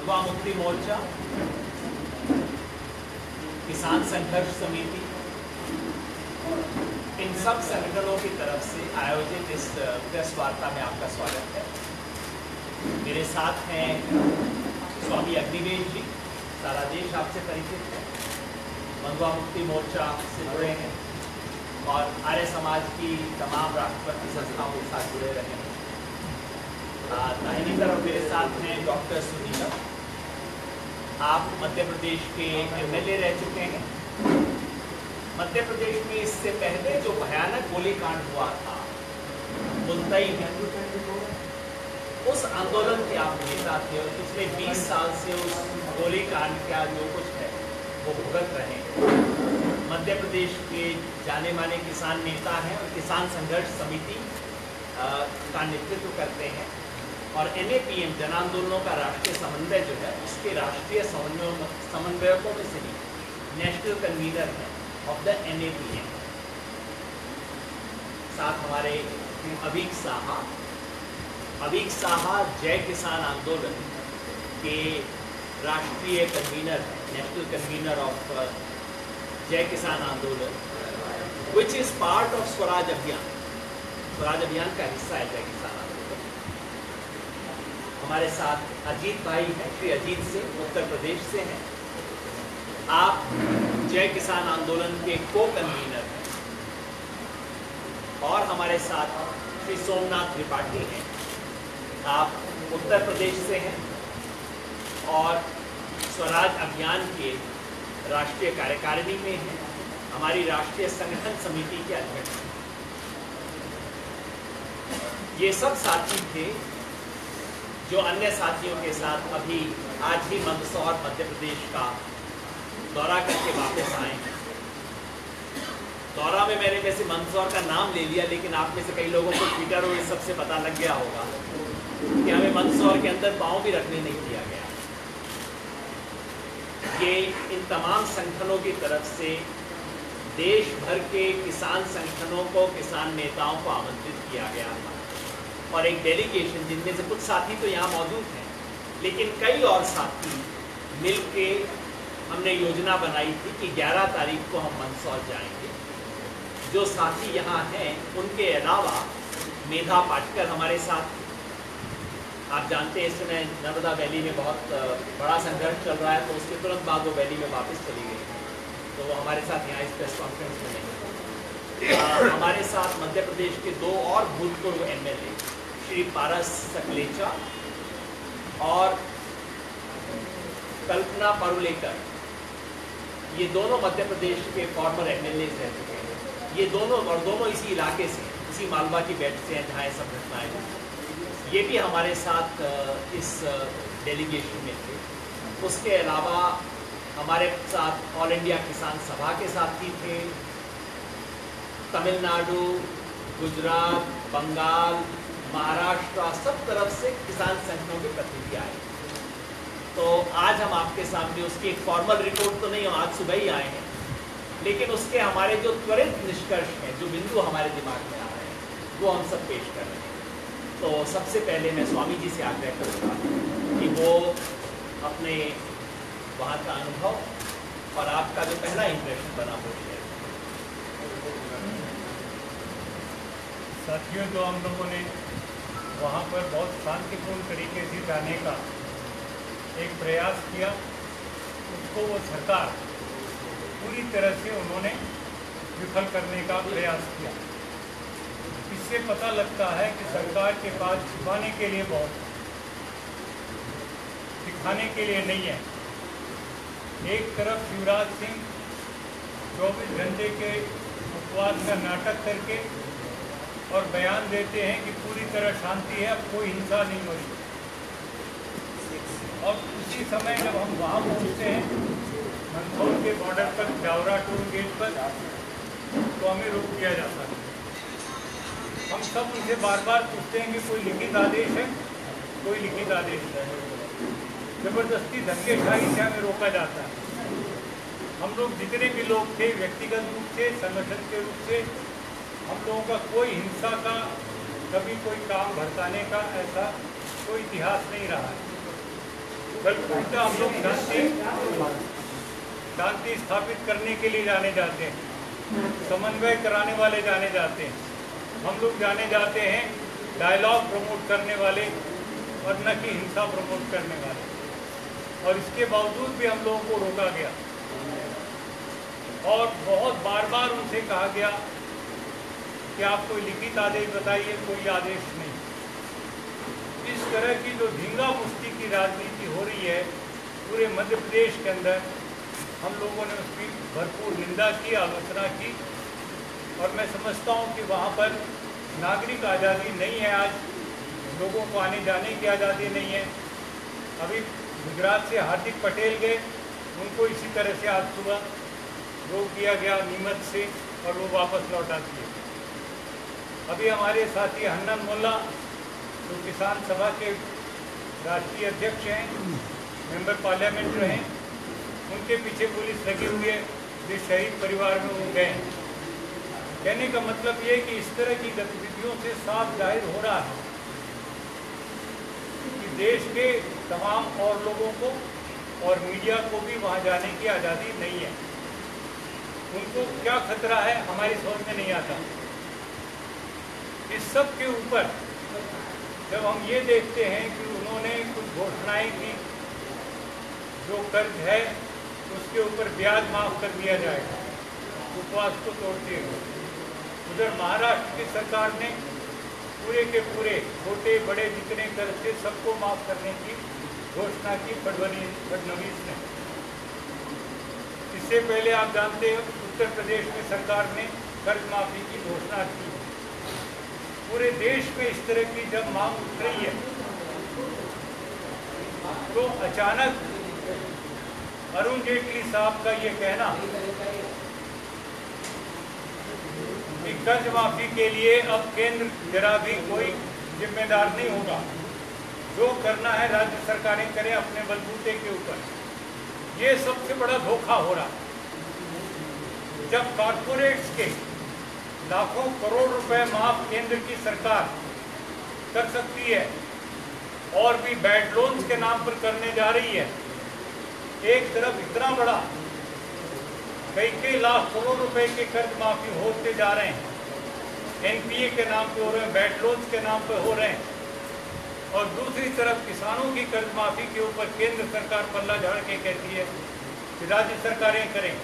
मंगवा मुक्ति मोर्चा, किसान संघर्ष समिति, इन सब संगठनों की तरफ से आयोजित इस प्रेस वार्ता में आपका स्वागत है। मेरे साथ हैं स्वामी अग्निवेश जी, सारा देश आपसे परिचित है, मंगवा मुक्ति मोर्चा से जुड़े हैं और आर्य समाज की तमाम राष्ट्रपति संस्थाओं के साथ जुड़े रहे हैं। दाहिनी तरफ मेरे साथ हैं डॉक्टर सुनीता, आप मध्य प्रदेश के एमएलए रह चुके हैं। मध्य प्रदेश में इससे पहले जो भयानक गोलीकांड हुआ था मुल्तई में, उस आंदोलन के आप नेता थे और पिछले 20 साल से उस गोलीकांड का जो कुछ है वो भुगत रहे हैं। मध्य प्रदेश के जाने माने किसान नेता हैं और किसान संघर्ष समिति का नेतृत्व करते हैं और NAPM जन आंदोलनों का राष्ट्रीय समन्वय जो है उसके राष्ट्रीय समन्वयकों में से भी नेशनल कन्वीनर है ऑफ द NAPM। साथ हमारे अवीक साहा जय किसान आंदोलन के राष्ट्रीय कन्वीनर है, नेशनल कन्वीनर ऑफ जय किसान आंदोलन, which is part of Swaraj Abhiyan. Swaraj Abhiyan का हिस्सा है जय किसान आंदोलन। हमारे साथ अजीत भाई हैं, श्री अजीत सिंह उत्तर प्रदेश से हैं। आप जय किसान आंदोलन के को कन्वीनर हैं। और हमारे साथ श्री सोमनाथ त्रिपाठी हैं, आप उत्तर प्रदेश से हैं और स्वराज अभियान के राष्ट्रीय कार्यकारिणी में हैं, हमारी राष्ट्रीय संगठन समिति के अध्यक्ष। ये सब साथी थे जो अन्य साथियों के साथ अभी आज ही मंदसौर मध्य प्रदेश का दौरा करके वापस आए हैं। दौरा में मैंने वैसे मंदसौर का नाम ले लिया, लेकिन आप में से कई लोगों को ट्विटर और इस सबसे पता लग गया होगा कि हमें मंदसौर के अंदर पाँव भी रखने नहीं दिया गया। ये इन तमाम संगठनों की तरफ से देश भर के किसान संगठनों को, किसान नेताओं को आमंत्रित किया गया था और एक डेलीगेशन, जिनमें से कुछ साथी तो यहाँ मौजूद हैं, लेकिन कई और साथी मिलके हमने योजना बनाई थी कि 11 तारीख को हम मंदसौर जाएंगे। जो साथी यहाँ हैं उनके अलावा मेधा पाटकर हमारे साथ, आप जानते हैं इस समय नर्मदा वैली में बहुत बड़ा संघर्ष चल रहा है, तो उसके तुरंत बाद वो वैली में वापस चली गई, तो वो हमारे साथ यहाँ इस प्रेस कॉन्फ्रेंस में नहीं। हमारे साथ मध्य प्रदेश के 2 और भूतपूर्व MLA श्री पारस सकलेचा और कल्पना परुलेकर, ये दोनों मध्य प्रदेश के फॉर्मर MLA रह चुके हैं। ये दोनों इसी इलाके से, इसी मालवा की बेल्ट से हैं जहाँ ये सब घटनाएं हुई। ये भी हमारे साथ इस डेलीगेशन में थे। उसके अलावा हमारे साथ ऑल इंडिया किसान सभा के साथी थे, तमिलनाडु, गुजरात, बंगाल, महाराष्ट्र, सब तरफ से किसान संगठनों के प्रतिनिधि आए। तो आज हम आपके सामने उसकी एक फॉर्मल रिपोर्ट तो नहीं, हम आज सुबह ही आए हैं, लेकिन उसके हमारे जो त्वरित निष्कर्ष हैं, जो बिंदु हमारे दिमाग में आ रहे हैं, वो हम सब पेश कर रहे हैं। तो सबसे पहले मैं स्वामी जी से आग्रह करूँगा कि वो अपने वहाँ का अनुभव और आपका जो पहला इम्प्रेशन बना वो शेयर करें। साथियों, जो हम लोगों ने वहाँ पर बहुत शांतिपूर्ण तरीके से जाने का एक प्रयास किया, उसको वो सरकार पूरी तरह से उन्होंने विफल करने का प्रयास किया। इससे पता लगता है कि सरकार के पास छुपाने के लिए बहुत, दिखाने के लिए नहीं है। एक तरफ शिवराज सिंह 24 घंटे के उपवास का नाटक करके और बयान देते हैं कि पूरी तरह शांति है, अब कोई हिंसा नहीं हो रही, और उसी समय जब हम वहाँ पहुँचते हैं मंदसौर के बॉर्डर पर जावरा टोल गेट पर, तो हमें रोक दिया जाता है। हम सब उनसे बार बार पूछते हैं कि कोई लिखित आदेश है, कोई लिखित आदेश है। जबरदस्ती धक्केशाही से हमें रोका जाता है। हम लोग जितने भी लोग थे, व्यक्तिगत रूप से, संगठन के रूप से, हम लोगों का कोई हिंसा का, कभी कोई काम भड़काने का ऐसा कोई इतिहास नहीं रहा है। कल उल्टा हम लोग शांति स्थापित करने के लिए जाने जाते हैं, समन्वय कराने वाले जाने जाते हैं, हम लोग जाने जाते हैं डायलॉग प्रमोट करने वाले और न कि हिंसा प्रमोट करने वाले। और इसके बावजूद भी हम लोगों को रोका गया और बहुत बार बार उनसे कहा गया कि आप कोई लिखित आदेश बताइए, कोई आदेश नहीं। इस तरह की जो धींगा मुश्ती की राजनीति हो रही है पूरे मध्य प्रदेश के अंदर, हम लोगों ने उसकी भरपूर निंदा की, आलोचना की। और मैं समझता हूँ कि वहाँ पर नागरिक आज़ादी नहीं है, आज लोगों को आने जाने की आज़ादी नहीं है। अभी गुजरात से हार्दिक पटेल गए, उनको इसी तरह से आज सुबह रोक दिया गया नीमच से और वो वापस लौटा दिए। अभी हमारे साथी हन्नन मोल्ला जो किसान सभा के राष्ट्रीय अध्यक्ष हैं, मेंबर पार्लियामेंट रहे, उनके पीछे पुलिस लगी हुई है, जिस शहीद परिवार में वो गए। कहने का मतलब ये कि इस तरह की गतिविधियों से साफ जाहिर हो रहा है कि देश के तमाम और लोगों को और मीडिया को भी वहाँ जाने की आज़ादी नहीं है। उनको क्या खतरा है हमारी समझ में नहीं आता। इस सब के ऊपर जब हम ये देखते हैं कि उन्होंने कुछ घोषणाएं की, जो कर्ज है उसके ऊपर ब्याज माफ कर दिया जाएगा, उपवास को तोड़ते हुए। उधर महाराष्ट्र की सरकार ने पूरे के पूरे छोटे बड़े जितने कर्ज थे सबको माफ करने की घोषणा की फडणवीस ने। इससे पहले आप जानते हैं उत्तर प्रदेश में सरकार ने कर्ज माफी की घोषणा की। पूरे देश में इस तरह की जब मांग उठ रही है तो अचानक अरुण जेटली साहब का ये कहना कि कर्ज माफी के लिए अब केंद्र जरा भी कोई जिम्मेदार नहीं होगा, जो करना है राज्य सरकारें करें अपने बलबूते के ऊपर, ये सबसे बड़ा धोखा हो रहा है। जब कॉर्पोरेट्स के लाखों करोड़ रुपए माफ केंद्र की सरकार कर सकती है और भी बैड लोन्स के नाम पर करने जा रही है, एक तरफ इतना बड़ा कई लाख करोड़ रुपए के कर्ज माफी होते जा रहे हैं, एनपीए के नाम पे हो रहे हैं, बैड लोन्स के नाम पे हो रहे हैं, और दूसरी तरफ किसानों की कर्ज माफी के ऊपर केंद्र सरकार पल्ला झाड़ के कहती है कि राज्य सरकारें करें।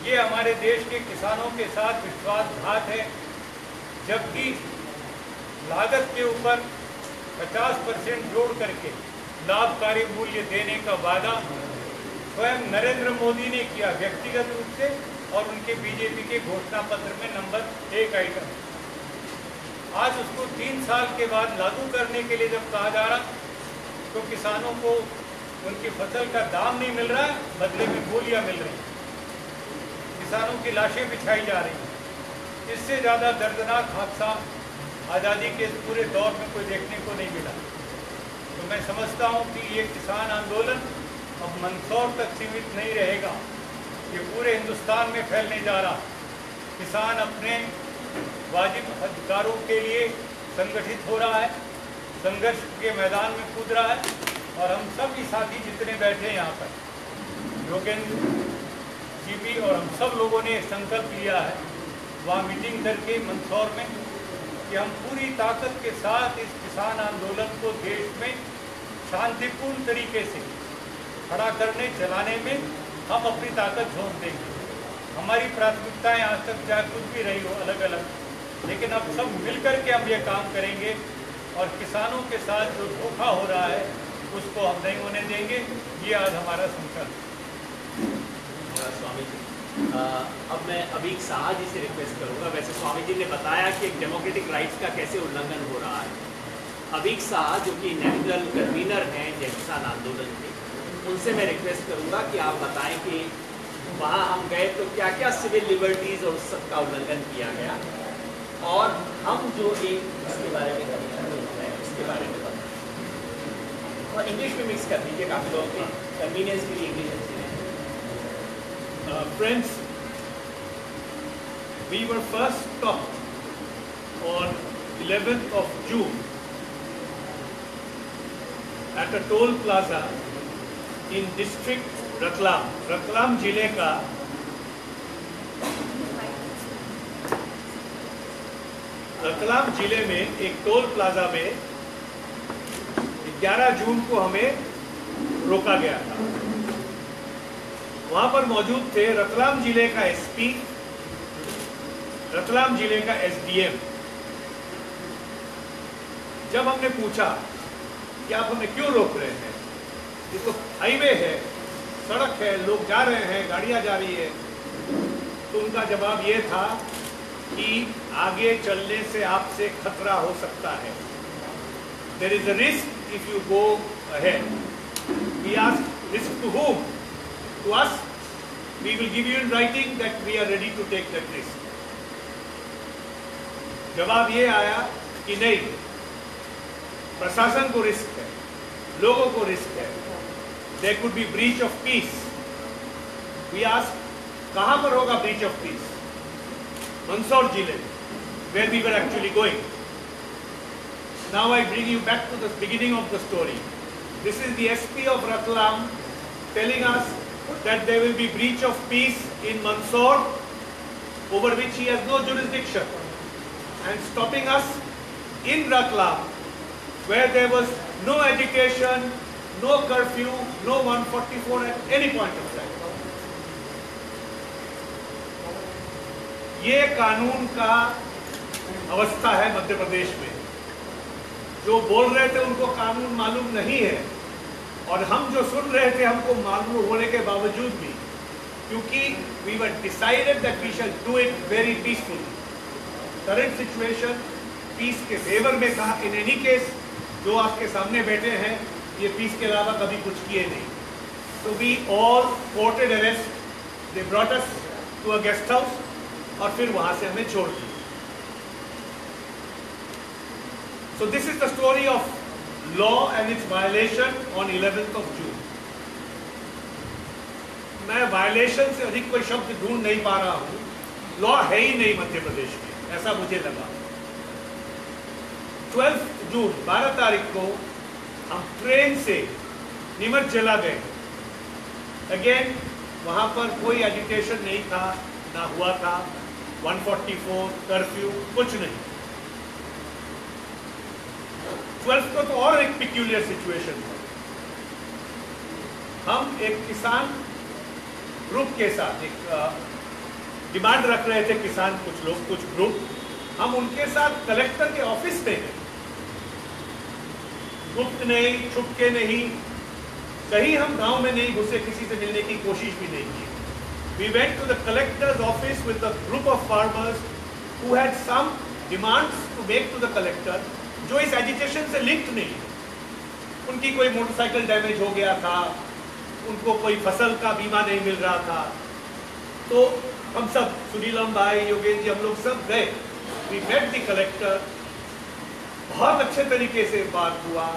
ये हमारे देश के किसानों के साथ विश्वासघात है, जबकि लागत के ऊपर 50% जोड़ करके लाभकारी मूल्य देने का वादा स्वयं नरेंद्र मोदी ने किया व्यक्तिगत रूप से, और उनके बीजेपी के घोषणा पत्र में नंबर 1 आइटम। आज उसको 3 साल के बाद लागू करने के लिए जब कहा जा रहा तो किसानों को उनकी फसल का दाम नहीं मिल रहा है, बदले में गोलियां मिल रही हैं, किसानों की लाशें बिछाई जा रही हैं। इससे ज़्यादा दर्दनाक हादसा आज़ादी के इस पूरे दौर में कोई देखने को नहीं मिला। तो मैं समझता हूँ कि ये किसान आंदोलन अब मंदसौर तक सीमित नहीं रहेगा, ये पूरे हिंदुस्तान में फैलने जा रहा। किसान अपने वाजिब अधिकारों के लिए संगठित हो रहा है, संघर्ष के मैदान में कूद रहा है, और हम सब ही साथी जितने बैठे हैं यहाँ पर, योगेंद्र जी भी और हम सब लोगों ने संकल्प लिया है वहाँ मीटिंग करके मंदसौर में कि हम पूरी ताकत के साथ इस किसान आंदोलन को देश में शांतिपूर्ण तरीके से खड़ा करने चलाने में हम अपनी ताकत झोंक देंगे। हमारी प्राथमिकताएं आज तक चाहे कुछ भी रही हो अलग अलग, लेकिन अब सब मिलकर के हम ये काम करेंगे और किसानों के साथ जो धोखा हो रहा है उसको हम नहीं होने देंगे। ये आज हमारा संकल्प। स्वामी जी, अब मैं अबीक साहा जी से रिक्वेस्ट करूंगा। वैसे स्वामी जी ने बताया कि एक डेमोक्रेटिक राइट्स का कैसे उल्लंघन हो रहा है। अबीक साहा जो कि नेशनल कन्वीनर हैं जय किसान आंदोलन के, उनसे मैं रिक्वेस्ट करूंगा कि आप बताएं कि वहाँ हम गए तो क्या क्या सिविल लिबर्टीज़ और उस सब का उल्लंघन किया गया, और हम जो इसके बारे में उसके बारे में बताएं। और इंग्लिश में मिक्स कर दीजिए, काफ़ी लोगों की कन्वीनियंस के लिए इंग्लिश अच्छी है। Friends, we were first stopped on 11th of June at a toll plaza in district Ratlam जिले का रतलाम जिले में एक टोल प्लाजा में 11 जून को हमें रोका गया था। वहां पर मौजूद थे रतलाम जिले का एसपी, रतलाम जिले का एसडीएम। जब हमने पूछा कि आप हमें क्यों रोक रहे हैं, ये तो हाईवे है, सड़क है, लोग जा रहे हैं, गाड़ियां जा रही है, तो उनका जवाब ये था कि आगे चलने से आपसे खतरा हो सकता है। There is a risk if you go ahead. We asked, risk to whom? To us. We will give you in writing that we are ready to take that risk. जवाब ये आया कि नहीं, प्रशासन को रिस्क है, लोगों को रिस्क है, there could be breach of peace. We asked, कहां पर होगा breach of peace? मंदसौर जिले में, where we were actually going. Now I bring you back to the beginning of the story. This is the SP of Ratlam telling us that there will be breach of peace in Mandsaur, over which he has no jurisdiction, and stopping us in Ratlam, where there was no agitation, no curfew, no 144 at any point of time. ये कानून का अवस्था है मध्य प्रदेश में। जो बोल रहे थे उनको कानून मालूम नहीं है, और हम जो सुन रहे थे हमको मालूम होने के बावजूद भी, क्योंकि we were decided that we shall do it very peacefully. Current situation peace के फेवर में था। इन एनी केस जो आपके सामने बैठे हैं ये पीस के अलावा कभी कुछ किए नहीं। So we all courted arrest. They brought us to a guest house और फिर वहां से हमें छोड़ दिया। So this is the story of law and its violation on 11th of June. मैं वायलेशन से अधिक कोई शब्द ढूंढ नहीं पा रहा हूं। लॉ है ही नहीं मध्य प्रदेश में, ऐसा मुझे लगा। 12 जून 12 तारीख को हम ट्रेन से नीमच जिला गए। अगेन वहां पर कोई एजिटेशन नहीं था, ना हुआ था 144 कर्फ्यू, कुछ नहीं। 12 को तो और एक पिक्यूलियर सिचुएशन था। हम एक किसान ग्रुप के साथ एक डिमांड रख रहे थे, किसान कुछ लोग, कुछ ग्रुप, हम उनके साथ कलेक्टर के ऑफिस में गए। गुप्त नहीं, छुप के नहीं, कहीं हम गांव में नहीं घुसे, किसी से मिलने की कोशिश भी नहीं की। We went to the collector's office with a group of farmers who had some demands to make to the collector, जो इस एजिटेशन से लिंक्ड नहीं। उनकी कोई मोटरसाइकिल डैमेज हो गया था, उनको कोई फसल का बीमा नहीं मिल रहा था। तो हम सब, सुनीलम भाई, योगेश जी, हम लोग सब गए। We met the collector, बहुत अच्छे तरीके से बात हुआ,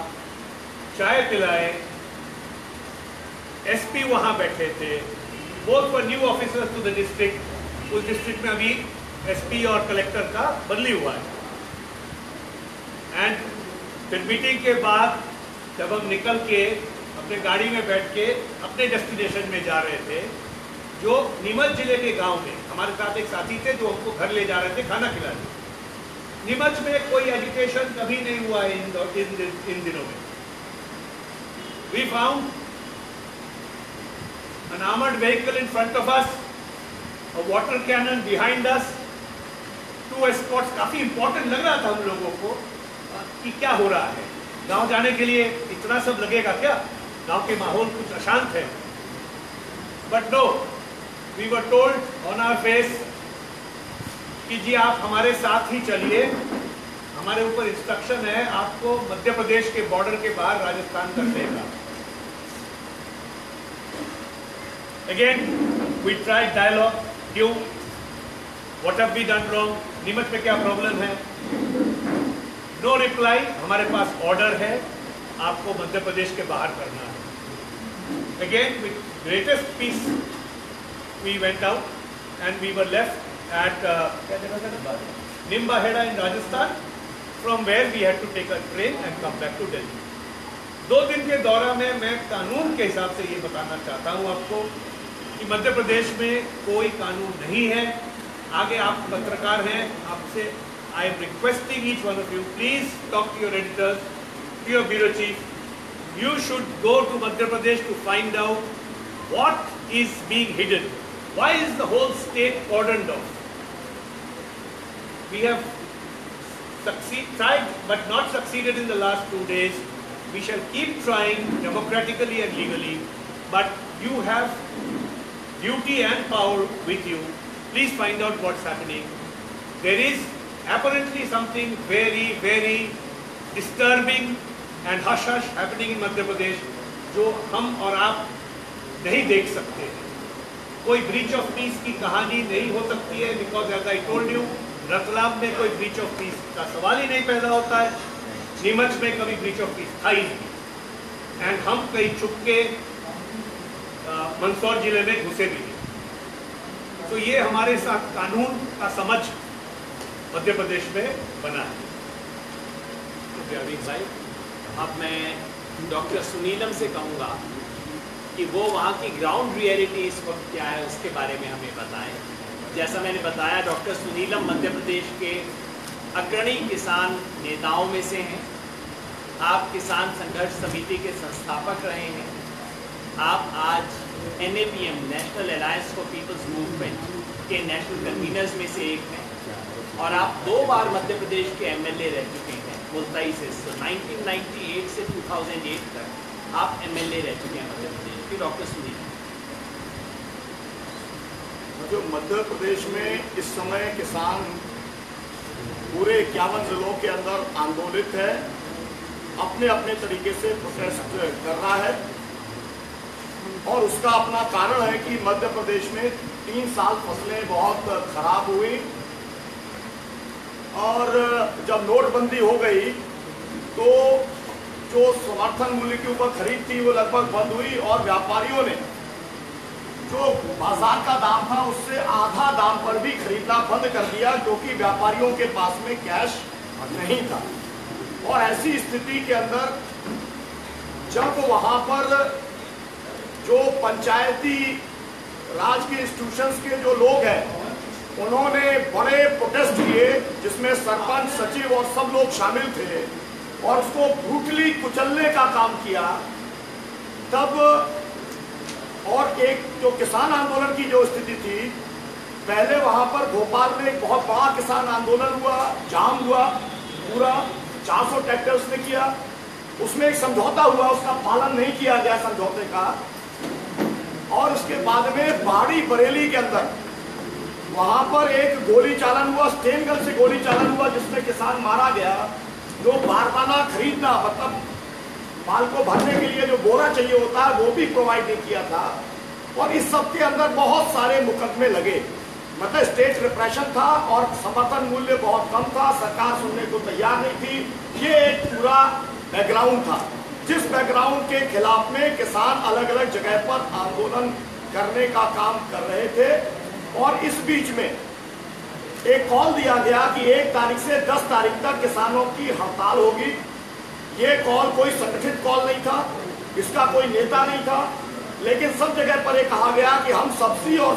चाय पिलाए। एसपी वहां बैठे थे, both were new officers to the district. उस डिस्ट्रिक्ट में अभी एसपी और कलेक्टर का बदली हुआ है। एंड फिर मीटिंग के बाद जब हम निकल के अपने गाड़ी में बैठ के अपने डेस्टिनेशन में जा रहे थे, जो नीमच जिले के गांव में, हमारे साथ एक साथी थे जो हमको घर ले जा रहे थे खाना खिलाने। नीमच में कोई एजुकेशन कभी नहीं हुआ है इन दिनों में। We found an armored vehicle in front of us, a water cannon behind us, 2 escorts। काफी इंपॉर्टेंट लग रहा था हम लोगों को कि क्या हो रहा है। गांव जाने के लिए इतना सब लगेगा क्या? गांव के माहौल कुछ अशांत है। But no, we were told on our face कि जी आप हमारे साथ ही चलिए, हमारे ऊपर इंस्ट्रक्शन है आपको मध्य प्रदेश के बॉर्डर के बाहर राजस्थान करने का। अगेन वी ट्राइड डायलॉग, क्यों, what have we done wrong, Neemuch में क्या प्रॉब्लम है? No reply. हमारे पास ऑर्डर है, आपको मध्य प्रदेश के बाहर करना है। Again with greatest peace we went out and we were left at Nimbaheda in Rajasthan, from where we had to take a train and come back to Delhi. 2 दिन के दौरा में मैं कानून के हिसाब से ये बताना चाहता हूँ आपको कि मध्य प्रदेश में कोई कानून नहीं है। आगे आप पत्रकार हैं, आपसे I am requesting each one of you, please talk to your editors, to your bureau chief. You should go to Madhya Pradesh to find out what is being hidden. Why is the whole state cordoned off? We have tried but not succeeded in the last 2 days. We shall keep trying democratically and legally, but you have duty and power with you. Please find out what's happening. There is apparently something very, very disturbing and hush-hush happening in Madhya Pradesh जो हम और आप नहीं देख सकते हैं. कोई breach of peace की कहानी नहीं हो सकती है, because as I told you, Ratlam में कोई ब्रीच ऑफ पीस का सवाल ही नहीं पैदा होता है. नीमच में कभी ब्रीच ऑफ पीस था ही नहीं, एंड हम कहीं छुप के मंदसौर जिले में घुसे भी नहीं. तो ये हमारे साथ कानून का समझ मध्य प्रदेश में बना है. भाई, अब मैं डॉक्टर सुनीलम से कहूँगा कि वो वहाँ की ग्राउंड रियलिटी इस वक्त क्या है उसके बारे में हमें बताएं. जैसा मैंने बताया, डॉक्टर सुनीलम मध्य प्रदेश के अग्रणी किसान नेताओं में से हैं. आप किसान संघर्ष समिति के संस्थापक रहे हैं. आप आज NAPM, national alliance for people's movement के नेशनल कन्वीनर्स में से एक हैं, और आप 2 बार मध्य प्रदेश के MLA रह चुके हैं मुल्ताई से. 1998 से 2008 तक आप MLA रह चुके हैं मध्य प्रदेश के. डॉक्टर सुनील, जो मध्य प्रदेश में इस समय किसान पूरे 51 जिलों के अंदर आंदोलित है, अपने अपने तरीके से प्रोटेस्ट कर रहा है, और उसका अपना कारण है कि मध्य प्रदेश में 3 साल फसलें बहुत खराब हुई, और जब नोटबंदी हो गई तो जो समर्थन मूल्य के ऊपर खरीद थी वो लगभग बंद हुई, और व्यापारियों ने जो बाजार का दाम था उससे आधा दाम पर भी खरीदना बंद कर दिया, क्योंकि व्यापारियों के पास में कैश नहीं था. और ऐसी स्थिति के अंदर जब वहां पर जो पंचायती राज के इंस्टीट्यूशंस के जो लोग हैं उन्होंने बड़े प्रोटेस्ट किए, जिसमें सरपंच, सचिव और सब लोग शामिल थे, और उसको ब्रूटली कुचलने का काम किया, तब और एक जो किसान आंदोलन की जो स्थिति थी, पहले वहां पर भोपाल में एक बहुत बड़ा किसान आंदोलन हुआ, जाम हुआ पूरा, 400 ट्रैक्टर्स ने किया, उसमें एक समझौता हुआ, उसका पालन नहीं किया गया समझौते का, और उसके बाद में बाड़ी बरेली के अंदर वहां पर एक गोली चालन हुआ, स्टेन गन से गोली चालन हुआ, जिसमें किसान मारा गया. जो बारदाना खरीदना, मतलब माल को भरने के लिए जो बोरा चाहिए होता है वो भी प्रोवाइड नहीं किया था, और इस सब के अंदर बहुत सारे मुकदमे लगे. मतलब स्टेट रिप्रेशन था, और समर्थन मूल्य बहुत कम था, सरकार सुनने को तैयार नहीं थी. ये एक पूरा बैकग्राउंड था, जिस बैकग्राउंड के खिलाफ में किसान अलग अलग जगह पर आंदोलन करने का काम कर रहे थे. और इस बीच में एक कॉल दिया गया कि 1 तारीख से 10 तारीख तक किसानों की हड़ताल होगी. ये कॉल कोई संगठित कॉल नहीं था, इसका कोई नेता नहीं था, लेकिन सब जगह पर ये कहा गया कि हम सब्जी और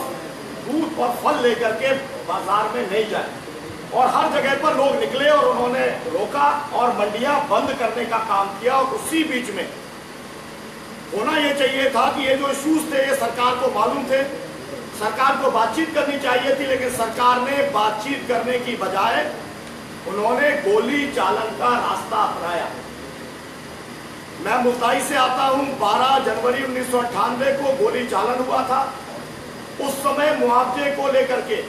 दूध और फल लेकर के बाजार में नहीं जाए. और हर जगह पर लोग निकले और उन्होंने रोका और मंडियां बंद करने का काम किया. और उसी बीच में होना ये चाहिए था कि ये जो इश्यूज थे ये सरकार को मालूम थे, सरकार को बातचीत करनी चाहिए थी, लेकिन सरकार ने बातचीत करने की बजाय उन्होंने गोली चालन का रास्ता अपनाया. मैं मुल्ताई से आता हूं. 12 जनवरी 1998 को गोली चालन हुआ था. उस समय मुआवजे को लेकर के,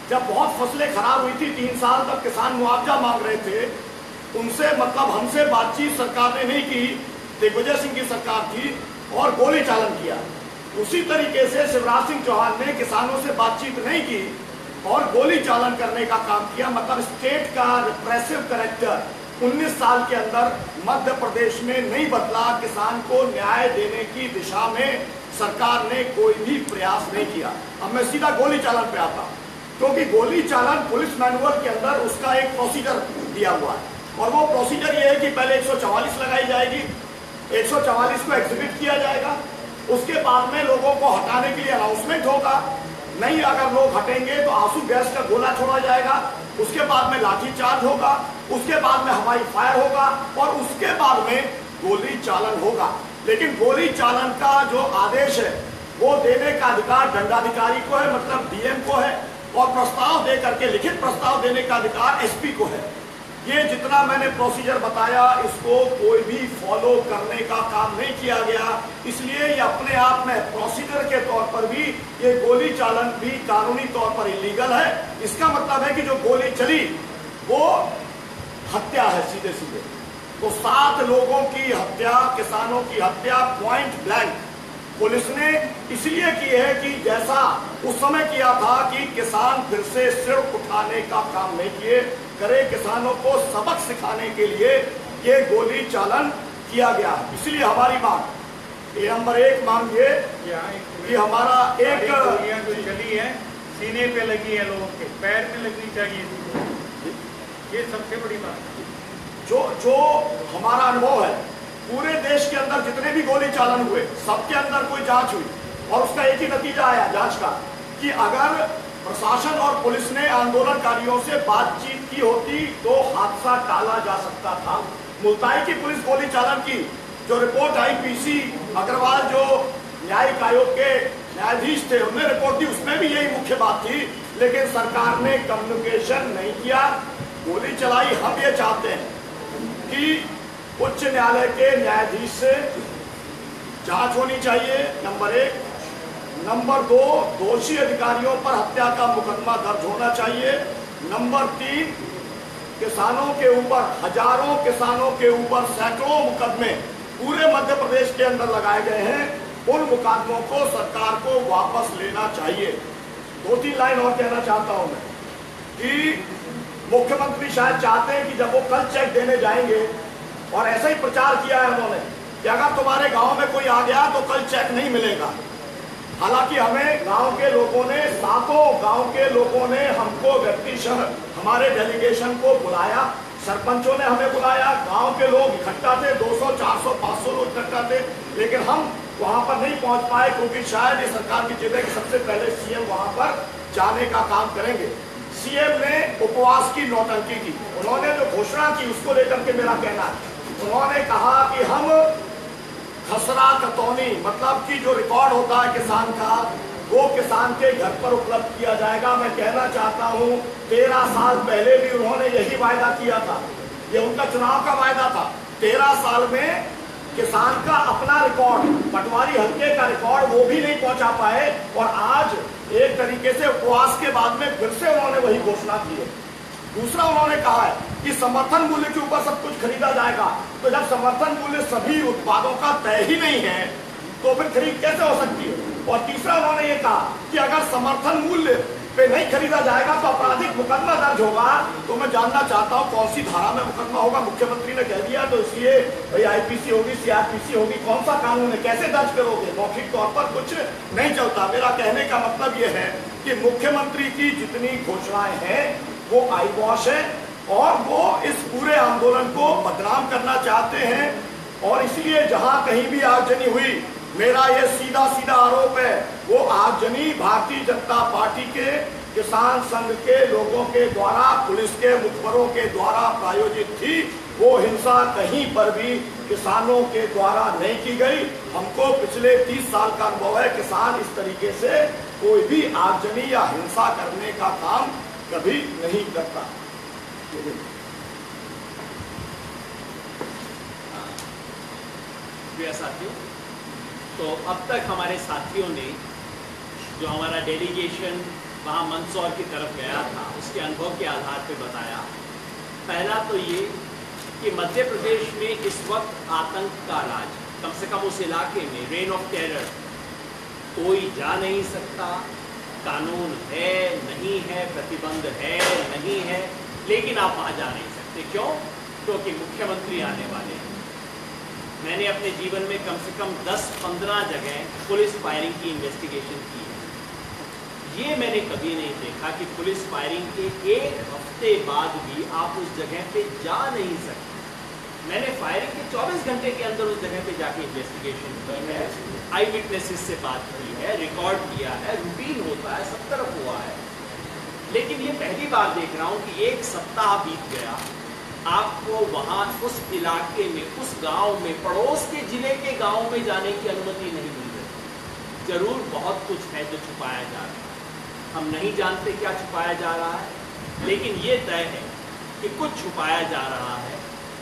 जब बहुत फसलें खराब हुई थी, 3 साल तक किसान मुआवजा मांग रहे थे, उनसे मतलब हमसे बातचीत सरकार ने नहीं की, दिग्विजय सिंह की सरकार थी, और गोली चालन किया. उसी तरीके से शिवराज सिंह चौहान ने किसानों से बातचीत नहीं की और गोली चालन करने का काम किया. मतलब स्टेट का रिप्रेसिव कैरेक्टर 19 साल के अंदर मध्य प्रदेश में नहीं बदला. किसान को न्याय देने की दिशा में सरकार ने कोई भी प्रयास नहीं किया. अब मैं सीधा गोली चालन पे आता हूं, क्योंकि गोली चालन पुलिस मैनुअल के अंदर उसका एक प्रोसीजर दिया हुआ है, और वो प्रोसीजर ये है कि पहले 144 लगाई जाएगी, 144 को एग्जिबिट किया जाएगा, उसके बाद में लोगों को हटाने के लिए अनाउंसमेंट होगा, नहीं अगर लोग हटेंगे तो आंसू गैस का गोला छोड़ा जाएगा, उसके बाद में लाठी चार्ज होगा, उसके बाद में हवाई फायर होगा और उसके बाद में गोली चालन होगा। लेकिन गोली चालन का जो आदेश है वो देने का अधिकार दंडाधिकारी को है, मतलब डीएम को है, और प्रस्ताव दे करके लिखित प्रस्ताव देने का अधिकार एसपी को है। ये जितना मैंने प्रोसीजर बताया इसको कोई भी फॉलो करने का काम नहीं किया गया, इसलिए ये अपने आप में प्रोसीजर के तौर पर भी ये गोली चालन भी कानूनी तौर पर इलीगल है। इसका मतलब है कि जो गोली चली वो हत्या है सीधे सीधे। तो 7 लोगों की हत्या, किसानों की हत्या पॉइंट ब्लैंक पुलिस ने इसलिए की है कि जैसा उस समय किया था कि किसान फिर से सिर उठाने का काम नहीं किए करे, किसानों को सबक सिखाने के लिए ये गोली चालन किया गया। इसलिए हमारी बात ये नंबर 1 मांग ये कि हमारा एक गोलियां जो चली है सीने पे लगी है, लोगों के पैर में लगनी चाहिए, ये सबसे बड़ी बात। जो हमारा अनुभव है पूरे देश के अंदर जितने भी गोली चालन हुए सबके अंदर कोई जांच हुई और उसका एक ही नतीजा आया जांच का कि अगर प्रशासन और पुलिस ने आंदोलनकारियों से बातचीत की होती तो हादसा टाला जा सकता था। मुल्ताई की पुलिस गोली चालन की जो रिपोर्ट आई पीसी अग्रवाल जो न्यायिक आयोग के न्यायाधीश थे उन्होंने रिपोर्ट दी, उसमें भी यही मुख्य बात थी, लेकिन सरकार ने कम्युनिकेशन नहीं किया, गोली चलाई। हम ये चाहते हैं कि उच्च न्यायालय के न्यायाधीश से जांच होनी चाहिए, नंबर 1। नंबर 2, दोषी अधिकारियों पर हत्या का मुकदमा दर्ज होना चाहिए। नंबर 3, किसानों के ऊपर, हजारों किसानों के ऊपर सैकड़ों मुकदमे पूरे मध्य प्रदेश के अंदर लगाए गए हैं, उन मुकदमों को सरकार को वापस लेना चाहिए। 2-3 लाइन और कहना चाहता हूं मैं कि मुख्यमंत्री शायद चाहते हैं कि जब वो कल चेक देने जाएंगे, और ऐसा ही प्रचार किया है उन्होंने कि अगर तुम्हारे गांव में कोई आ गया तो कल चेक नहीं मिलेगा। हालांकि हमें गांव के लोगों ने, 7 गांव के लोगों ने हमको व्यक्तिशः हमारे डेलीगेशन को बुलाया, सरपंचों ने हमें बुलाया, गांव के लोग इकट्ठा थे, 200, 400, 500 लोग इकट्ठा थे, लेकिन हम वहां पर नहीं पहुंच पाए क्योंकि शायद ये सरकार की जिद है कि सबसे पहले सीएम वहां पर जाने का काम करेंगे। सीएम ने उपवास की नौटंकी की, उन्होंने जो घोषणा की उसको लेकर के मेरा कहना है, उन्होंने कहा कि हम खसरा कतौनी मतलब कि जो रिकॉर्ड होता है किसान का वो किसान के घर पर उपलब्ध किया जाएगा। मैं कहना चाहता हूं 13 साल पहले भी उन्होंने यही वायदा किया था, ये उनका चुनाव का वायदा था। 13 साल में किसान का अपना रिकॉर्ड, पटवारी हल्के का रिकॉर्ड वो भी नहीं पहुंचा पाए, और आज एक तरीके से उपवास के बाद में फिर से उन्होंने वही घोषणा की है। दूसरा उन्होंने कहा है कि समर्थन मूल्य के ऊपर सब कुछ खरीदा जाएगा, तो जब समर्थन मूल्य सभी उत्पादों का तय ही नहीं है तो फिर खरीद कैसे हो सकती है। और तीसरा उन्होंने ये कहा कि अगर समर्थन मूल्य पे नहीं खरीदा जाएगा तो आपराधिक मुकदमा दर्ज होगा। तो मैं जानना चाहता हूँ कौन सी धारा में मुकदमा होगा, मुख्यमंत्री ने कह दिया तो इसलिए भाई आईपीसी होगी, सीआरपीसी होगी, कौन सा कानून है, कैसे दर्ज करोगे, मौखिक तौर पर कुछ नहीं चलता। मेरा कहने का मतलब ये है कि मुख्यमंत्री की जितनी घोषणाएं हैं वो आई वॉश है और वो इस पूरे आंदोलन को बदनाम करना चाहते हैं, और इसलिए जहां कहीं भी आगजनी हुई, मेरा ये सीधा सीधा आरोप है वो आगजनी भारतीय जनता पार्टी के किसान संघ के लोगों के द्वारा, पुलिस के मुखबरों के द्वारा प्रायोजित थी। वो हिंसा कहीं पर भी किसानों के द्वारा नहीं की गई। हमको पिछले 30 साल का अनुभव है, किसान इस तरीके से कोई भी आगजनी या हिंसा करने का काम कभी नहीं करता। प्रिय साथियों, तो अब तक हमारे साथियों ने जो हमारा डेलीगेशन वहाँ मंदसौर की तरफ गया था उसके अनुभव के आधार पर बताया। पहला तो ये कि मध्य प्रदेश में इस वक्त आतंक का राज, कम से कम उस इलाके में रेन ऑफ टेरर, कोई जा नहीं सकता, कानून है नहीं है, प्रतिबंध है नहीं है, लेकिन आप वहाँ जा नहीं सकते। क्यों? क्योंकि मुख्यमंत्री आने वाले हैं। मैंने अपने जीवन में कम से कम 10-15 जगह पुलिस फायरिंग की इन्वेस्टिगेशन की है। ये मैंने कभी नहीं देखा कि पुलिस फायरिंग के 1 हफ्ते बाद भी आप उस जगह पे जा नहीं सकते। मैंने फायरिंग के 24 घंटे के अंदर उस जगह पे जाके इन्वेस्टिगेशन की है, आई विटनेसेस से बात की है, रिकॉर्ड किया है, रूटीन होता है, सब तरफ हुआ है। लेकिन ये पहली बार देख रहा हूँ कि एक सप्ताह बीत गया, आपको वहाँ उस इलाके में, उस गांव में, पड़ोस के जिले के गांव में जाने की अनुमति नहीं मिल रही। जरूर बहुत कुछ है जो छुपाया जा रहा है, हम नहीं जानते क्या छुपाया जा रहा है, लेकिन ये तय है कि कुछ छुपाया जा रहा है,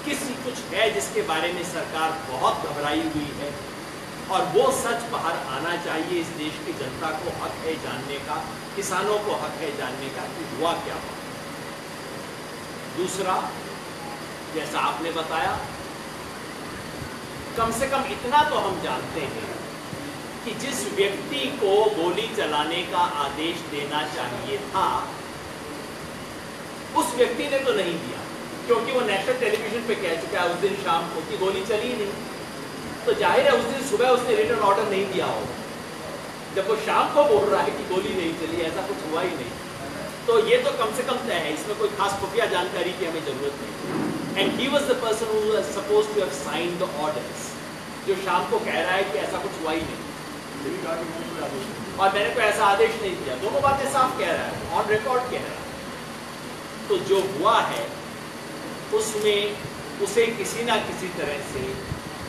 किसी कुछ है जिसके बारे में सरकार बहुत घबराई हुई है, और वो सच बाहर आना चाहिए। इस देश की जनता को हक है जानने का, किसानों को हक है जानने का कि हुआ क्या हुआ। दूसरा, जैसा आपने बताया, कम से कम इतना तो हम जानते हैं कि जिस व्यक्ति को गोली चलाने का आदेश देना चाहिए था, उस व्यक्ति ने तो नहीं दिया, क्योंकि वो नेशनल टेलीविजन पे कह चुका है उस दिन शाम को कि गोली चली नहीं। तो जाहिर है उस दिन सुबह उसने रिटर्न ऑर्डर नहीं दिया होगा, जब वो शाम को बोल रहा है कि गोली नहीं चली, ऐसा कुछ हुआ ही नहीं। तो ये तो कम से कम तय है, इसमें कोई खास खुफिया जानकारी की हमें जरूरत नहीं। And he was the person who was supposed to have signed the orders, जो शाम को कह रहा है कि ऐसा कुछ हुआ ही नहीं और मैंने कोई ऐसा आदेश नहीं दिया। दोनों बातें साफ कह रहा है, ऑन रिकॉर्ड कह रहा है। तो जो हुआ है उसमें उसे किसी ना किसी तरह से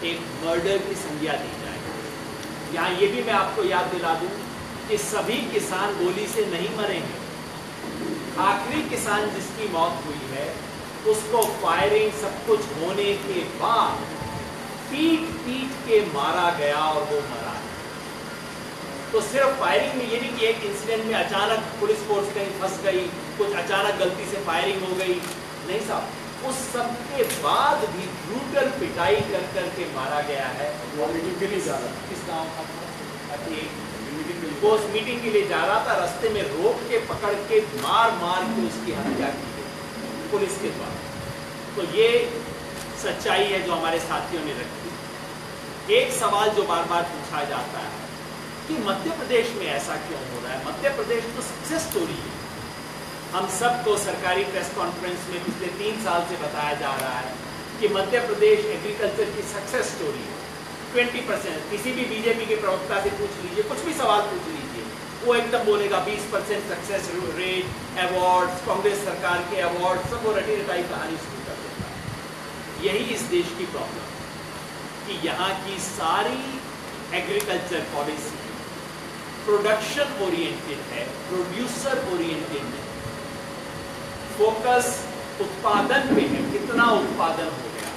एक मर्डर की संज्ञा दी जाए। यहाँ ये भी मैं आपको याद दिला दूं कि सभी किसान गोली से नहीं मरे हैं। आखिरी किसान जिसकी मौत हुई है उसको फायरिंग सब कुछ होने के बाद पीट पीट के मारा गया और वो मरा। तो सिर्फ फायरिंग में ये नहीं कि एक इंसिडेंट में अचानक पुलिस फोर्स कहीं फंस गई, कुछ अचानक गलती से फायरिंग हो गई, नहीं साहब, उस सब के बाद भी ब्रूटल पिटाई कर करके मारा गया है। वो मीटिंग के लिए जा रहा था, किस गांव का? वो उस मीटिंग के लिए जा रहा था, रास्ते में रोक के पकड़ के मार मार के उसकी हत्या की गई पुलिस के द्वारा। तो ये सच्चाई है जो हमारे साथियों ने रखी। एक सवाल जो बार बार पूछा जाता है कि मध्य प्रदेश में ऐसा क्यों हो रहा है? मध्य प्रदेश तो सक्सेस स्टोरी है। हम सबको सरकारी प्रेस कॉन्फ्रेंस में पिछले 3 साल से बताया जा रहा है कि मध्य प्रदेश एग्रीकल्चर की सक्सेस स्टोरी है। 20%, किसी भी बीजेपी के प्रवक्ता से पूछ लीजिए, कुछ भी सवाल पूछ लीजिए, वो एकदम बोलेगा 20% सक्सेस रेट, अवार्ड्स, कांग्रेस सरकार के अवार्ड, सब वो रटी रटाई कहानी शुरू कर देता है। यही इस देश की प्रॉब्लम कि यहाँ की सारी एग्रीकल्चर पॉलिसी प्रोडक्शन ओरिएंटेड है, प्रोड्यूसर ओरिएंटेड है। फोकस उत्पादन पे है, कितना उत्पादन हो गया,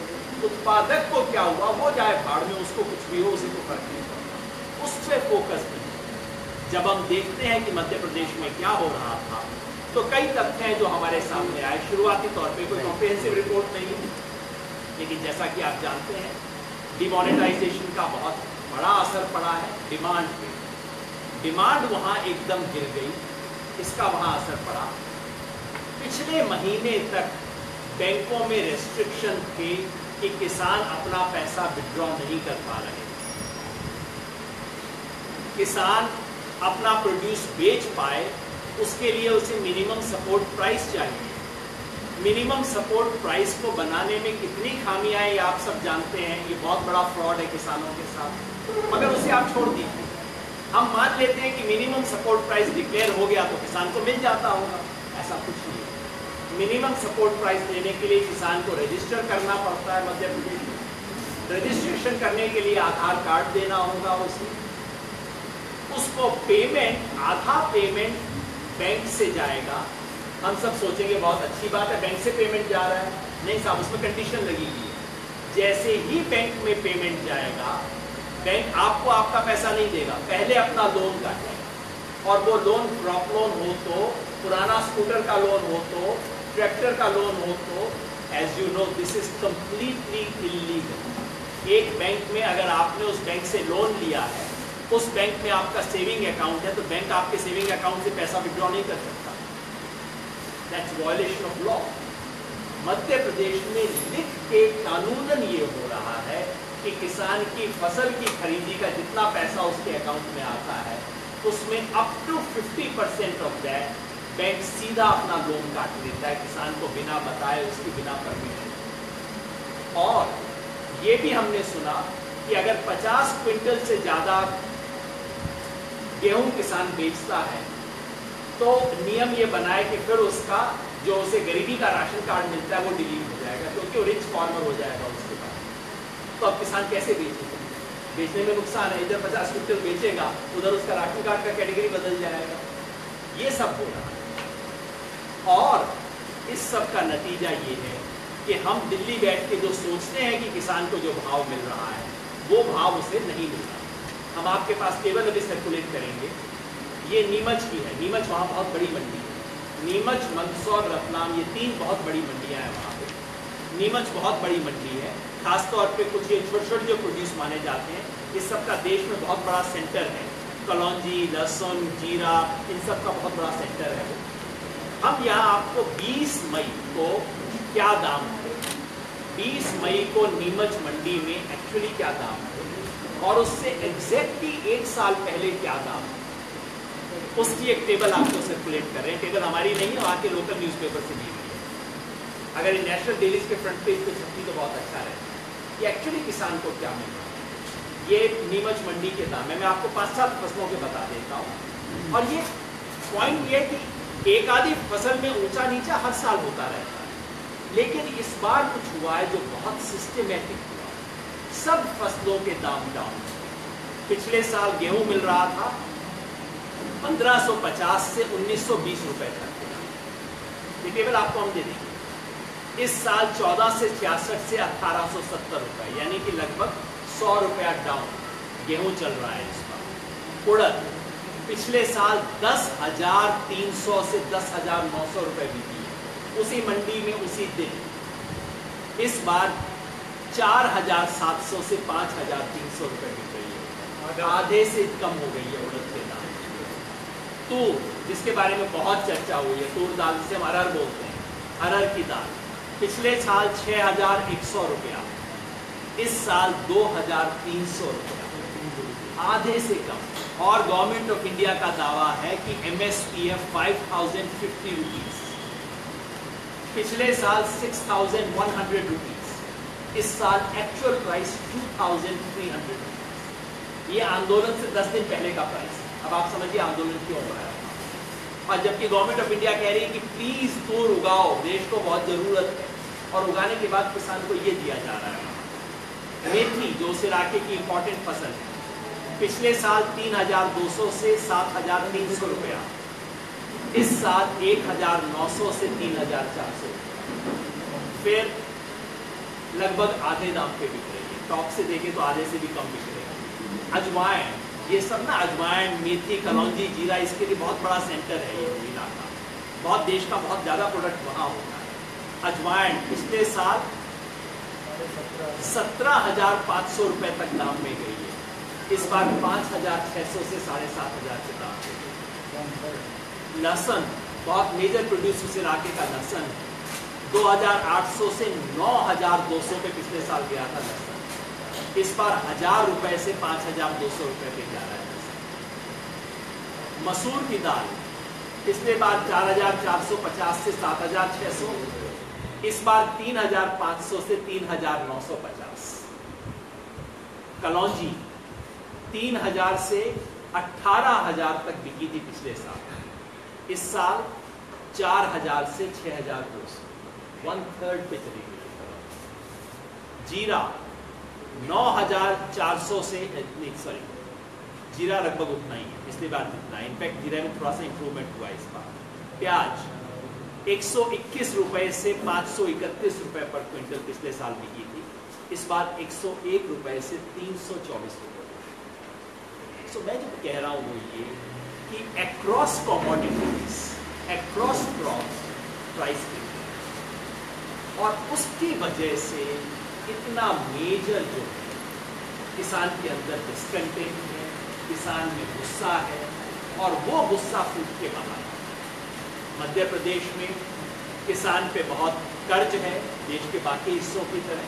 उत्पादक को क्या हुआ वो जाए भाड़ में, उसको कुछ भी हो उसे तो फर्क नहीं पड़ता, उस पर फोकस नहीं। जब हम देखते हैं कि मध्य प्रदेश में क्या हो रहा था तो कई तथ्य हैं जो हमारे सामने आए। शुरुआती तौर पे कोई कॉम्प्रिहेंसिव रिपोर्ट नहीं है, लेकिन जैसा कि आप जानते हैं डिमोनेटाइजेशन का बहुत बड़ा असर पड़ा है डिमांड पे। डिमांड वहाँ एकदम गिर गई, इसका वहाँ असर पड़ा। पिछले महीने तक बैंकों में रेस्ट्रिक्शन थे कि किसान अपना पैसा विड्रॉ नहीं कर पा रहे। किसान अपना प्रोड्यूस बेच पाए उसके लिए उसे मिनिमम सपोर्ट प्राइस चाहिए। मिनिमम सपोर्ट प्राइस को बनाने में कितनी खामियां हैं आप सब जानते हैं। ये बहुत बड़ा फ्रॉड है किसानों के साथ, मगर उसे आप छोड़ दीजिए। हम मान लेते हैं कि मिनिमम सपोर्ट प्राइस डिक्लेयर हो गया तो किसान को मिल जाता होगा, ऐसा कुछ नहीं है। मिनिमम सपोर्ट प्राइस लेने के लिए किसान को रजिस्टर करना पड़ता है मध्य प्रदेश में। रजिस्ट्रेशन करने के लिए आधार कार्ड देना होगा उसे, उसको पेमेंट, आधा पेमेंट बैंक से जाएगा। हम सब सोचेंगे बहुत अच्छी बात है, बैंक से पेमेंट जा रहा है, नहीं साहब, उसमें कंडीशन लगी हुई है। जैसे ही बैंक में पेमेंट जाएगा, बैंक आपको आपका पैसा नहीं देगा, पहले अपना लोन काटेगा। और वो लोन क्रॉप लोन हो तो, पुराना स्कूटर का लोन हो तो, ट्रैक्टर का लोन हो तो, as you know this is completely illegal. एक बैंक में अगर आपने उस बैंक से लोन लिया है, उस बैंक में आपका सेविंग अकाउंट है, तो बैंक आपके सेविंग अकाउंट से पैसा विड्रॉ नहीं कर सकता। That's violation of law. Madhya Pradesh में लिख के कानूनन ये हो रहा है कि किसान की फसल की खरीदी का जितना पैसा उसके अकाउंट में आता है उसमें up to 50% of that bank सीधा अपना लोन काट लेता है किसान को, बिना बताए, उसकी बिना परमिशन। और ये भी हमने सुना कि अगर 50 क्विंटल से ज़्यादा गेहूं किसान बेचता है तो नियम ये बनाए कि फिर उसका जो उसे गरीबी का राशन कार्ड मिलता है वो डिलीट हो जाएगा, क्योंकि वो रिच फार्मर हो जाएगा उसके बाद। तो अब किसान कैसे बेचेगा? बेचने में नुकसान है, इधर 50 क्विंटल बेचेगा, उधर उसका राशन कार्ड का कैटेगरी बदल जाएगा। ये सब हो रहा है और इस सब का नतीजा ये है कि हम दिल्ली बैठ के जो सोचते हैं कि किसान को जो भाव मिल रहा है वो भाव उसे नहीं मिल रहा। हम आपके पास टेबल अभी सर्कुलेट करेंगे। ये नीमच की है, नीमच वहाँ बहुत बड़ी मंडी है। नीमच, मंदसौर, रतलाम, ये 3 बहुत बड़ी मंडियाँ हैं वहाँ पे। नीमच बहुत बड़ी मंडी है, खासतौर पे कुछ ये छोटे छोटे जो प्रोड्यूस माने जाते हैं, इस सब का देश में बहुत बड़ा सेंटर है। कलौंजी, लहसुन, जीरा, इन सब का बहुत बड़ा सेंटर है। हम यहाँ आपको 20 मई को क्या दाम है, 20 मई को नीमच मंडी में एक्चुअली क्या दाम है और उससे एग्जैक्टली 1 साल पहले क्या दाम है, उसकी एक टेबल आपको सर्कुलेट कर रहे हैं। टेबल हमारी नहीं है, वहाँ के लोकल न्यूज़पेपर से ली हुई है। अगर ये नेशनल डेलीज के फ्रंट पेज पे छपती तो बहुत अच्छा रहता है। ये एक्चुअली किसान को क्या मिल रहा है, ये नीमच मंडी के दाम है। मैं आपको 5-7 फसलों के बता देता हूँ। और ये पॉइंट ये कि एक आधी फसल में ऊंचा नीचा हर साल होता रहता है, लेकिन इस बार कुछ हुआ है जो बहुत सिस्टमेटिक हुआ। सब फसलों के दाम डाउन। पिछले साल गेहूं मिल रहा था 1550 से 1920 रुपए तक। ये टेबल आपको हम दे देंगे। इस साल 14 से 66 से 1870 रुपए, यानी कि लगभग 100 रुपया डाउन गेहूं चल रहा है इस बार। उड़द पिछले साल 10,300 से 10,900 रुपए बिकी है उसी मंडी में उसी दिन। इस बार 4,700 से 5,300 रुपए बिक रही है, आधे से कम हो गई है उड़द के दाम। तूर, जिसके बारे में बहुत चर्चा हुई है, तूर दाल जिसे हम अरहर बोलते हैं, अरहर की दाल पिछले साल 6,100 रुपया, इस साल 2,300 रुपया, आधे से कम। और गवर्नमेंट ऑफ इंडिया का दावा है कि MSP है 5,050 रुपीज, पिछले साल 6,100 रुपीज, इस साल एक्चुअल प्राइस 2,300 रुपीज। ये आंदोलन से 10 दिन पहले का प्राइस। अब आप समझिए आंदोलन क्यों हो रहा है। और जबकि गवर्नमेंट ऑफ इंडिया कह रही है कि प्लीज तूर उगाओ, देश को बहुत जरूरत है, और उगाने के बाद किसान को ये दिया जा रहा है। मेथी, जो उस इलाके की इंपॉर्टेंट फसल है, पिछले साल 3,200 से 7,300 रुपया, इस साल 1,900 से 3,400, फिर लगभग आधे दाम पे बिक रही है। टॉप से देखें तो आधे से भी कम बिक रही है। अजवाइन, ये सब ना, अजवाइन, मेथी, कलौंजी, जीरा, इसके लिए बहुत बड़ा सेंटर है ये इलाका। बहुत देश का बहुत ज़्यादा प्रोडक्ट वहाँ होता है। अजवाइन पिछले साल 17,500 रुपए तक दाम में गई है, इस बार 5,600 से 7,500 के दाम में। लहसुन, बहुत मेजर प्रोड्यूस उस इलाके का लहसुन है, 2,800 से 9,200 पे पिछले साल गया था लहसुन, इस बार 1,000 रुपए से 5,200 रुपए पे जा रहा है। मसूर की दाल पिछले बार 4,450 से 7,600, इस बार 3,500 से 3,950। कलौंजी 3,000 से 18,000 तक बिकी थी पिछले साल, इस साल 4,000 से 6,200, 1/3 पे चली गई। जीरा 9,400 से जीरा लगभग उतना ही है, पिछली बार जितना, इनफैक्ट जीरा में थोड़ा सा इंप्रूवमेंट हुआ इस बार। प्याज 121 रुपए से 531 रुपए पर क्विंटल पिछले साल बिकी थी, इस बार 101 रुपए से 324 रुपए। सो मैं जो कह रहा हूं वो ये कि across commodities, across crops price गिर, और उसकी वजह से इतना मेजर जो है किसान के अंदर डिस्कंटेंट है, किसान में गुस्सा है, और वो गुस्सा फूट के बाहर। मध्य प्रदेश में किसान पे बहुत कर्ज है देश के बाकी हिस्सों की तरह,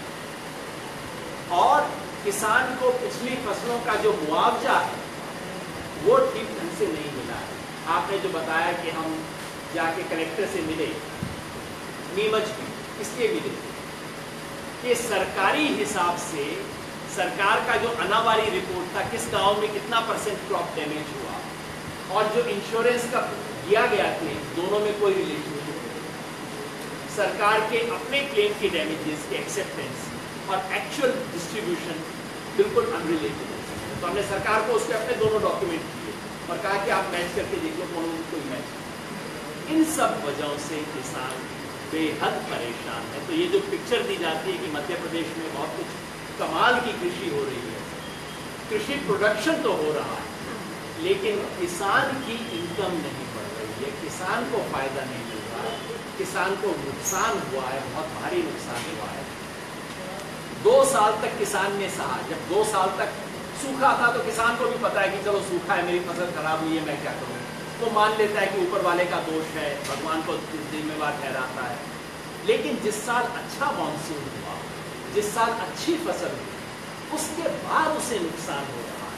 और किसान को पिछली फसलों का जो मुआवजा है वो ठीक ढंग से नहीं मिला है। आपने जो बताया कि हम जाके कलेक्टर से मिले, नीमच में, इसलिए मिले कि सरकारी हिसाब से सरकार का जो अनावारी रिपोर्ट था किस गांव में कितना % क्रॉप डैमेज हुआ और जो इंश्योरेंस का दिया गया क्लेम, दोनों में कोई रिलेशनशिप नहीं। सरकार के अपने क्लेम की डैमेजेस के एक्सेप्टेंस और एक्चुअल डिस्ट्रीब्यूशन बिल्कुल अनरिलेटेड है। तो हमने सरकार को उसके अपने दोनों डॉक्यूमेंट दिए और कहा कि आप मैच करके देख लो कौन कोई मैच। इन सब वजहों से किसान बेहद परेशान है। तो ये जो पिक्चर दी जाती है कि मध्य प्रदेश में बहुत कुछ कमाल की कृषि हो रही है, कृषि प्रोडक्शन तो हो रहा है लेकिन किसान की इनकम नहीं बढ़ रही है, किसान को फायदा नहीं मिल रहा है, किसान को नुकसान हुआ है, बहुत भारी नुकसान हुआ है। 2 साल तक किसान ने सहा। जब 2 साल तक सूखा था तो किसान को भी पता है कि चलो सूखा है, मेरी फसल खराब हुई है, मैं क्या करूँ। तो मान लेता है कि ऊपर वाले का दोष है, भगवान को जिम्मेवार ठहराता है। लेकिन जिस साल अच्छा मानसून हुआ, जिस साल अच्छी फसल हुई, उसके बाद उसे नुकसान हो रहा है,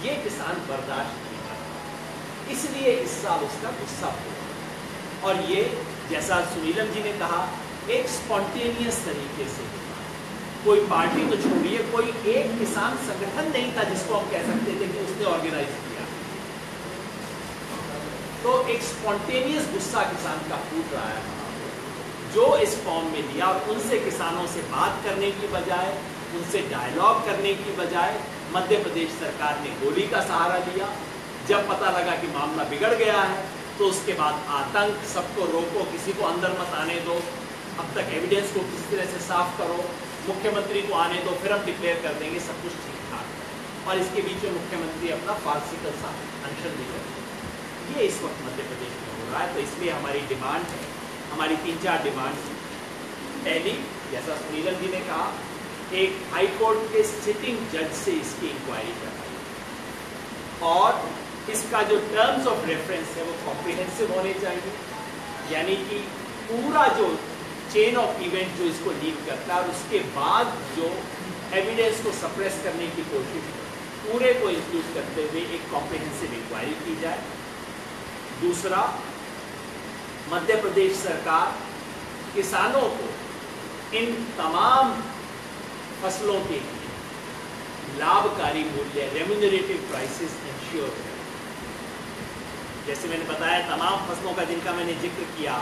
ये किसान बर्दाश्त नहीं कर रहा। इसलिए इस साल उसका गुस्सा हुआ और ये जैसा सुनीलम जी ने कहा एक स्पॉन्टेनियस तरीके से, कोई पार्टी तो छोड़िए, कोई एक किसान संगठन नहीं था जिसको हम कह सकते थे कि उसने ऑर्गेनाइज किया। तो एक स्पॉन्टेनियस गुस्सा किसान का फूट रहा है जो इस फॉर्म में लिया और उनसे किसानों से बात करने की बजाय, उनसे डायलॉग करने की बजाय मध्य प्रदेश सरकार ने गोली का सहारा लिया। जब पता लगा कि मामला बिगड़ गया है तो उसके बाद आतंक, सबको रोको, किसी को अंदर मत आने दो, अब तक एविडेंस को किसी तरह से साफ करो, मुख्यमंत्री को आने दो, फिर हम डिक्लेयर कर देंगे सब कुछ ठीक ठाक। और इसके बीच में मुख्यमंत्री अपना फार्सिकल सा अनशन भी कर, ये इस वक्त मध्य प्रदेश में हो रहा है। तो इसलिए हमारी डिमांड है, हमारी 3-4 डिमांड। पहली, जैसा सुनीलम जी ने कहा, एक हाई कोर्ट के सिटिंग जज से इसकी इंक्वायरी करवाई और इसका जो टर्म्स ऑफ रेफरेंस है वो कॉम्प्रिहेंसिव होने चाहिए, यानी कि पूरा जो चेन ऑफ इवेंट जो इसको लीड करता है और उसके बाद जो एविडेंस को सप्रेस करने की कोशिश है, पूरे को इंक्लूड करते हुए एक कॉम्प्रिहेंसिव इंक्वायरी की जाए। दूसरा, मध्य प्रदेश सरकार किसानों को इन तमाम फसलों के लिए लाभकारी मूल्य, रेम्यूनरेटिव प्राइसेस इंश्योर करें। जैसे मैंने बताया, तमाम फसलों का जिनका मैंने जिक्र किया,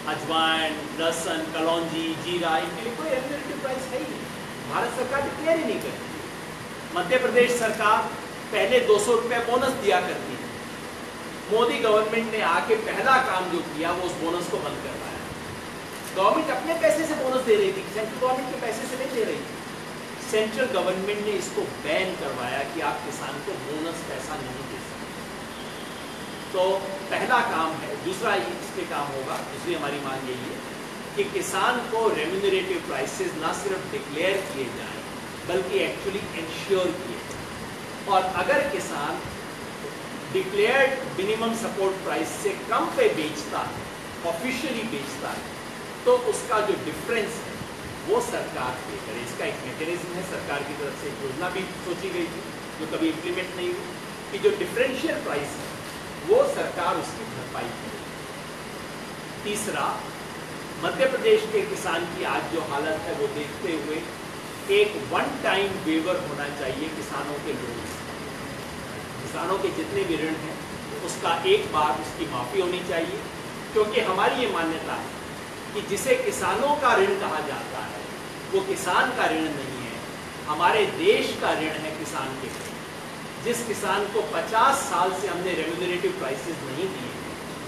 अजवाइन, लहसुन, कलौंजी, जीरा, इनके लिए कोई रेम्यूनरेटिव प्राइस है ही नहीं। भारत सरकार डिक्लेयर ही नहीं करती। मध्य प्रदेश सरकार पहले 200 रुपये बोनस दिया करती है। मोदी गवर्नमेंट ने आके पहला काम जो किया वो उस बोनस को बंद करवाया। गवर्नमेंट अपने पैसे से बोनस दे रही थी, सेंट्रल गवर्नमेंट के पैसे से नहीं दे रही थी। सेंट्रल गवर्नमेंट ने इसको बैन करवाया कि आप किसान को बोनस पैसा नहीं दे सकते। तो पहला काम है। दूसरा इस पे काम होगा, दूसरी हमारी मांग यही है कि किसान को रेम्यूनरेटिव प्राइसेस ना सिर्फ डिक्लेयर किए जाएं बल्कि एक्चुअली इंश्योर किए जाएं। और अगर किसान डिक्लेयर्ड मिनिमम सपोर्ट प्राइस से कम पे बेचता है, ऑफिशियली बेचता है, तो उसका जो डिफरेंस है वो सरकार पे करे। इसका एक मैकेनिज्म है, सरकार की तरफ से योजना भी सोची गई थी जो कभी इम्प्लीमेंट नहीं हुई कि जो डिफरेंशियल प्राइस है वो सरकार उसकी भरपाई करे। तीसरा, मध्य प्रदेश के किसान की आज जो हालत है वो देखते हुए एक वन टाइम वेवर होना चाहिए किसानों के लोन से। किसानों के जितने भी ऋण हैं उसका एक बार उसकी माफ़ी होनी चाहिए, क्योंकि हमारी ये मान्यता है कि जिसे किसानों का ऋण कहा जाता है वो किसान का ऋण नहीं है, हमारे देश का ऋण है किसान के ऋण। जिस किसान को 50 साल से हमने रेम्यूनरेटिव प्राइसेस नहीं दिए,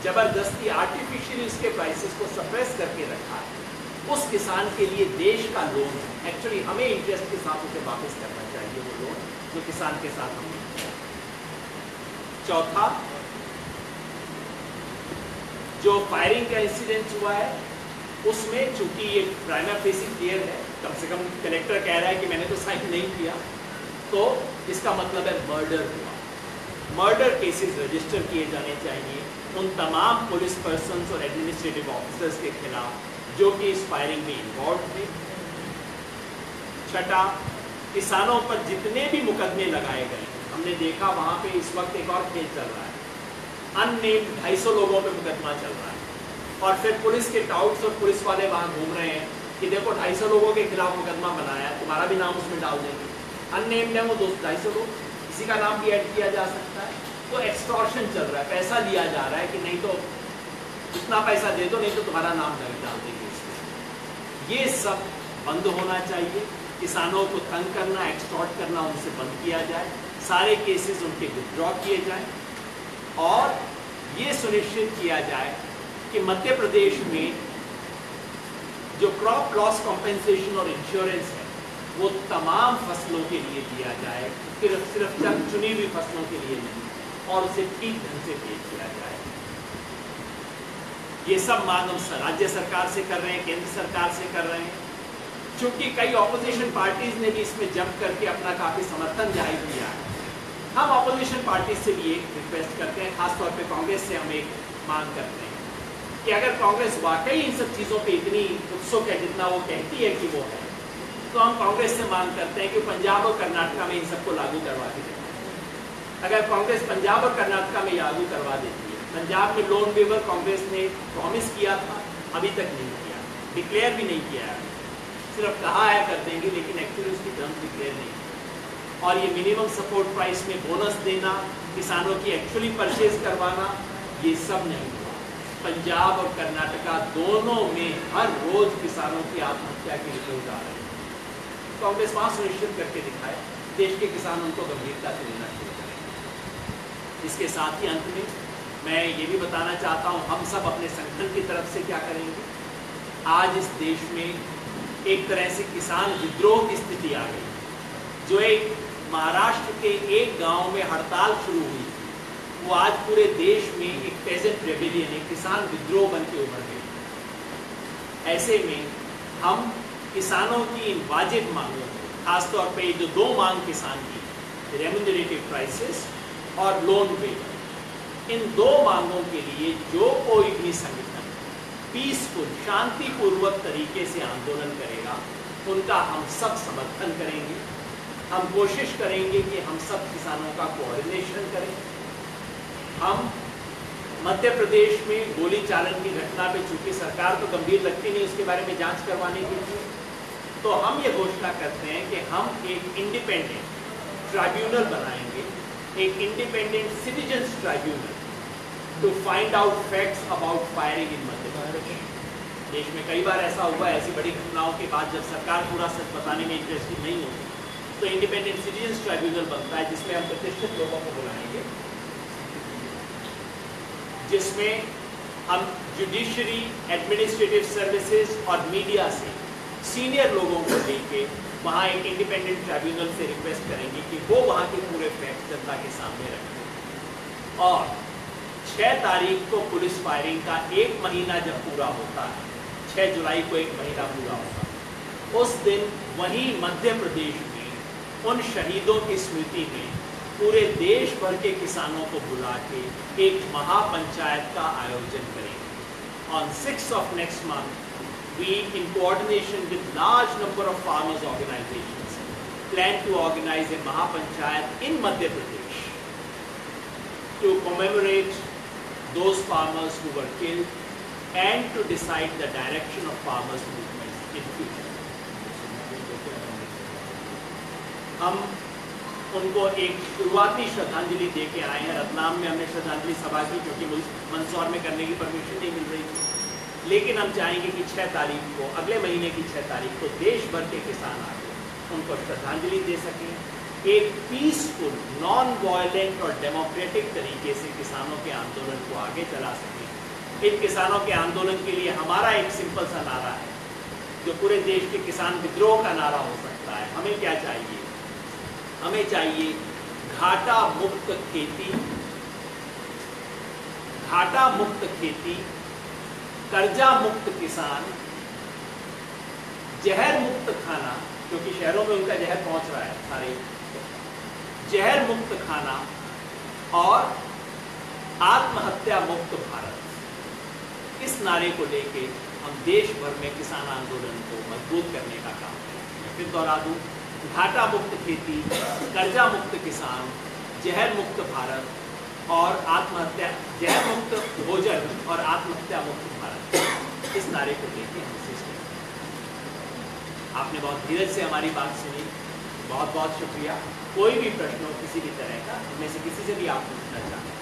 जबरदस्ती आर्टिफिशियली उसके प्राइसेस को सप्रेस करके रखा है, उस किसान के लिए देश का लोन है। एक्चुअली हमें इंटरेस्ट के साथ उसे वापस करना चाहिए वो लोन जो किसान के साथ हमने किया। चौथा, जो फायरिंग का इंसिडेंट हुआ है उसमें चूंकि ये प्राइमा फेसी क्लियर है, कम से कम कलेक्टर कह रहा है कि मैंने तो साइन नहीं किया, तो इसका मतलब है मर्डर हुआ। मर्डर केसेस रजिस्टर किए जाने चाहिए उन तमाम पुलिस पर्सन्स और एडमिनिस्ट्रेटिव ऑफिसर्स के खिलाफ जो कि इस फायरिंग में इन्वॉल्व थे। छठा, किसानों पर जितने भी मुकदमे लगाए गए, हमने देखा वहाँ पे इस वक्त एक और केस चल रहा है, अननेम्ड 250 लोगों पे मुकदमा चल रहा है और फिर पुलिस के टाउट्स और पुलिस वाले वहाँ घूम रहे हैं कि देखो 250 लोगों के खिलाफ मुकदमा बनाया, तुम्हारा भी नाम उसमें डाल देंगे। अननेम्ड है वो 250 लोग, किसी का नाम भी ऐड किया जा सकता है। तो एक्सटॉर्शन चल रहा है, पैसा लिया जा रहा है कि नहीं तो इतना पैसा दे दो, नहीं तो तुम्हारा नाम नहीं डाल देंगे इसमें। ये सब बंद होना चाहिए। किसानों को तंग करना, एक्सटॉर्ट करना उनसे बंद किया जाए, सारे केसेस उनके विथड्रॉ किए जाएं और ये सुनिश्चित किया जाए कि मध्य प्रदेश में जो क्रॉप लॉस कॉम्पेंसेशन और इंश्योरेंस है वो तमाम फसलों के लिए दिया जाए, सिर्फ चंद चुनी हुई फसलों के लिए नहीं, और उसे ठीक ढंग से पेश किया जाए। ये सब मांग हम राज्य सरकार से कर रहे हैं, केंद्र सरकार से कर रहे हैं। चूंकि कई ऑपोजिशन पार्टीज ने भी इसमें जंप करके अपना काफी समर्थन जाहिर किया है, हम ऑपोजिशन पार्टी से भी एक रिक्वेस्ट करते हैं, खासतौर पे कांग्रेस से हम एक मांग करते हैं कि अगर कांग्रेस वाकई इन सब चीज़ों पे इतनी उत्सुक है जितना वो कहती है कि वो है, तो हम कांग्रेस से मांग करते हैं कि पंजाब और कर्नाटक में इन सबको लागू करवा दी जाए। अगर कांग्रेस पंजाब और कर्नाटक में लागू करवा देती है, पंजाब में लोन वेवर कांग्रेस ने प्रॉमिस किया था, अभी तक नहीं किया, डिक्लेयर भी नहीं किया है, सिर्फ कहा है कर देंगे, लेकिन एक्चुअली उसकी टर्म्स डिक्लेयर नहीं किया। और ये मिनिमम सपोर्ट प्राइस में बोनस देना, किसानों की एक्चुअली परचेज करवाना, ये सब नहीं हुआ। पंजाब और कर्नाटका दोनों में हर रोज किसानों की आत्महत्या की रिपोर्ट आ रही है। कांग्रेस वहां सुनिश्चित करके दिखाए, देश के किसान उनको गंभीरता से लेना शुरू करें। इसके साथ ही अंत में मैं ये भी बताना चाहता हूँ, हम सब अपने संगठन की तरफ से क्या करेंगे। आज इस देश में एक तरह से किसान विद्रोह की स्थिति आ गई। जो एक महाराष्ट्र के एक गांव में हड़ताल शुरू हुई थी, वो आज पूरे देश में एक पेजेंट रेबेलियन, एक किसान विद्रोह बन के उभर गई। ऐसे में हम किसानों की इन वाजिब मांगों को, खासतौर पे जो दो मांग किसान की, रेम्यूनरेटिव प्राइसेस और लोन वेवर, इन दो मांगों के लिए जो कोई भी संगठन पीसफुल, शांतिपूर्वक तरीके से आंदोलन करेगा, उनका हम सब समर्थन करेंगे। हम कोशिश करेंगे कि हम सब किसानों का कोऑर्डिनेशन करें। हम मध्य प्रदेश में गोली चालन की घटना पे चूंकि सरकार तो गंभीर लगती नहीं उसके बारे में जांच करवाने के लिए, तो हम ये घोषणा करते हैं कि हम एक इंडिपेंडेंट ट्राइब्यूनल बनाएंगे, एक independent citizens tribunal to find out facts about firing in Madhya Pradesh. देश में कई बार ऐसा हुआ है, ऐसी बड़ी घटनाओं के बाद जब सरकार पूरा सच बताने में इंटरेस्टेड नहीं होती, तो इंडिपेंडेंट सिटीजन्स ट्राइब्यूनल बनता है, जिसमें हम प्रतिष्ठित लोगों को बुलाएंगे, जिसमें हम जुडिशरी, एडमिनिस्ट्रेटिव सर्विसेज और मीडिया से सीनियर लोगों को लेके वहाँ एक इंडिपेंडेंट ट्राइब्यूनल से रिक्वेस्ट करेंगे कि वो वहाँ के पूरे फैक्ट जनता के सामने रखें। और 6 तारीख को पुलिस फायरिंग का 1 महीना जब पूरा होता है, 6 जुलाई को 1 महीना पूरा होता है, उस दिन वहीं मध्य प्रदेश में उन शहीदों की स्मृति में पूरे देश भर के किसानों को बुला के एक महापंचायत का आयोजन करेंगे। On 6th of next month, we, in coordination with large number of farmers organizations, plan to organize a Mahapanchayat in Madhya Pradesh to commemorate those farmers who were killed and to decide the direction of farmers' movements in future. हम उनको एक शुरुआती श्रद्धांजलि दे के आए हैं। रतलाम में हमने श्रद्धांजलि सभा की, क्योंकि मंदसौर में करने की परमिशन नहीं मिल रही थी, लेकिन हम चाहेंगे कि 6 तारीख को, अगले महीने की 6 तारीख को देश भर के किसान आके उनको श्रद्धांजलि दे सकें, एक पीसफुल, नॉन वायलेंट और डेमोक्रेटिक तरीके से किसानों के आंदोलन को आगे चला सकें। इन किसानों के आंदोलन के लिए हमारा एक सिंपल सा नारा है, जो पूरे देश के किसान विद्रोह का नारा हो सकता है। हमें क्या चाहिए? हमें चाहिए घाटा मुक्त खेती, घाटा मुक्त खेती, कर्जा मुक्त किसान, जहर मुक्त खाना, क्योंकि शहरों में उनका जहर पहुंच रहा है सारे, जहर मुक्त खाना और आत्महत्या मुक्त भारत। इस नारे को लेके हम देश भर में किसान आंदोलन को मजबूत करने का काम करें। मैं फिर दोहरा दूं, घाटा मुक्त खेती, कर्जा मुक्त किसान, जहर मुक्त भारत और आत्महत्या, जहर मुक्त भोजन और आत्महत्या मुक्त भारत, इस नारे को लेके हम कोशिश करें। आपने बहुत धीरज से हमारी बात सुनी, बहुत बहुत शुक्रिया। कोई भी प्रश्न हो किसी भी तरह का, इनमें से किसी से भी आप पूछना चाहें